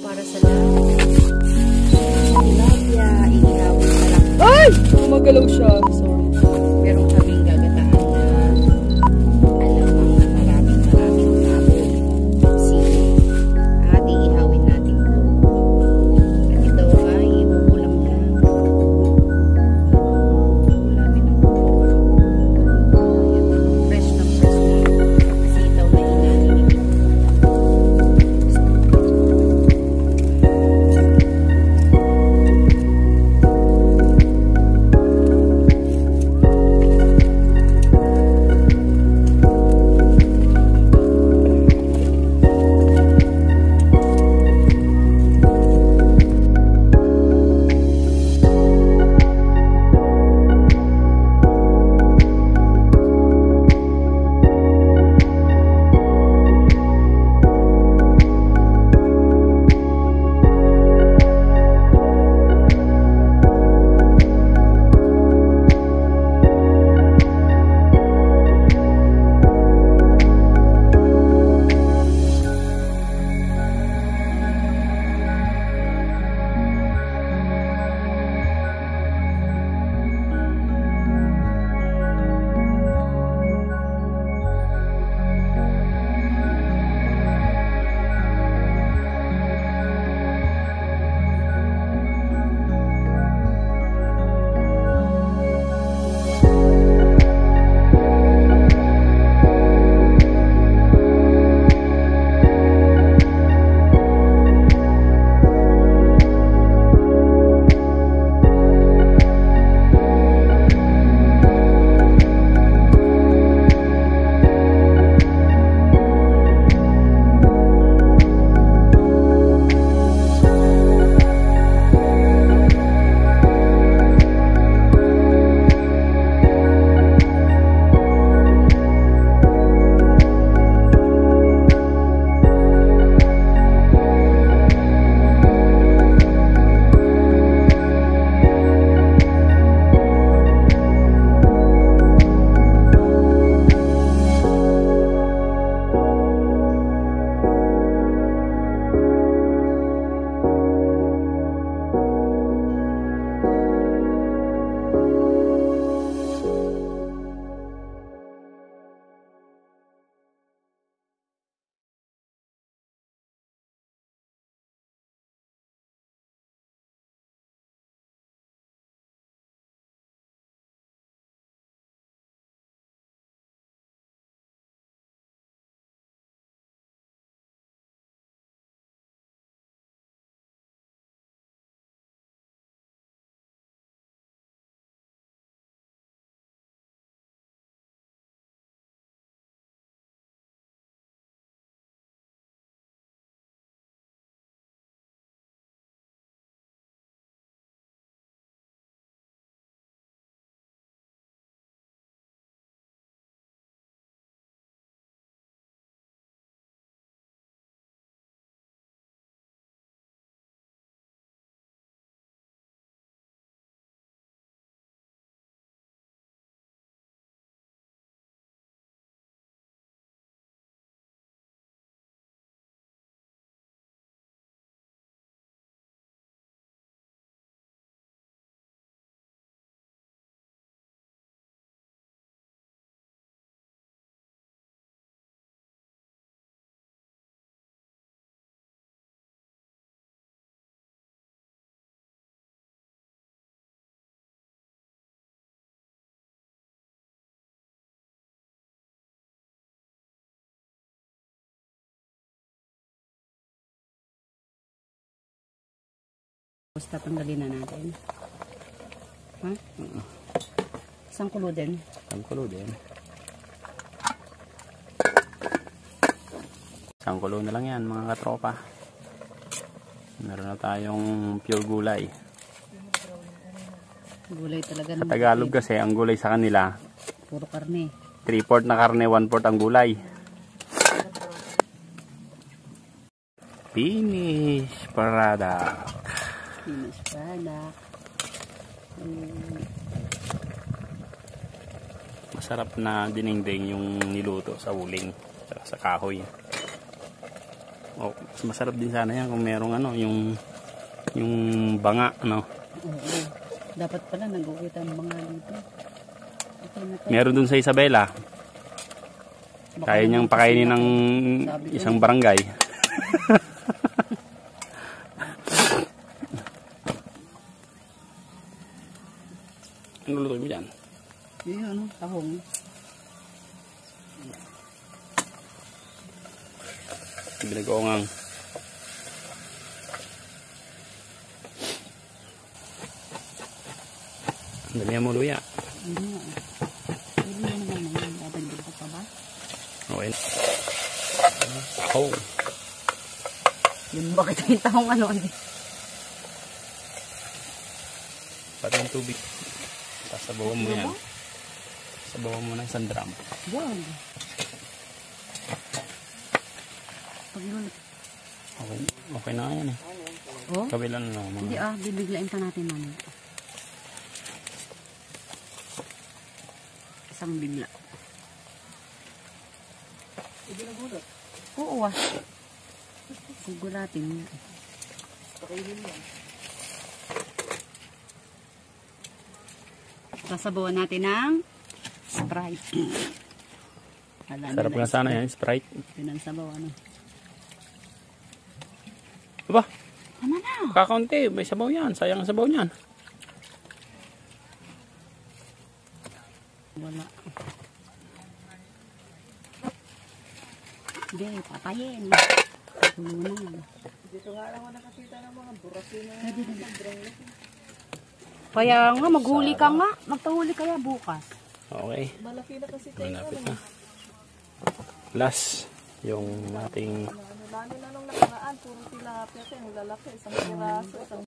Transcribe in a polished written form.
para sa lahat. Tilapia, iihawin pa lang. Ay! Gumagalaw siya. Sorry. Meron kaming gagataan na alamang na maraming sili. At iihawin natin ito. At ito ay ibubulam lang. Bubulamin ang fresh na sitaw na inaninipin. Basta tanggalin na natin. Ha? Isang kulo din. Isang kulo din. Isang kulo na lang yan mga katropa. Meron na tayong pure gulay. Gulay talaga. Sa Tagalog kasi ang gulay sa kanila puro karne. 3/4 na karne, 1/4 ang gulay. Finish product. Finish product. Masarap na dinengdeng yung niluto sa uling sa kahoy. Oh, mas masarap din sana yan kung merong ano, yung banga, ano. Oo. Dapat pala nag-ukita ang mga dito. Okay na to. Meron dun sa Isabela. Baka Kaya niyang naman pakainin kasi ng sabi ko isang barangay. Ano luto mo dyan? yun, ano, tahong. Binagoongang. Ang dami mo luya. Hindi nga. Hindi mo naman naman. Dadagdag ko pa ba? Okay. Tahong. Yun bakit yung tahong ano? Pati yung tubig. Tapos sabawan mo yan. Sabawan mo ng isang drum. Yan. Paglulot. Okay, okay na yan eh. Oh? Kabilan na mga. Hindi bibiglain pa natin namin. Isang bigla. Hindi na gulat. Oo Gugulatin. Pakainin mo. Sasabawan natin ng Sprite. Sarap nga sana yan, Sprite. Yun ang sabaw, ano. Aba, Tama na. kakaunti. May sabaw yan. Sayang ang sabaw niyan. Wala. Hindi, patayin. Tulungan. Dito nga lang ako nakakita ng mga burasino. Kaya nga, maghuli ka nga. Magpahuli kaya bukas. Okay. Malaki na kasi kayo. Malapit na. Last, yung ating Lalo na nung nakaraan, puro tilapia. Yung lalaki, isang piraso, isang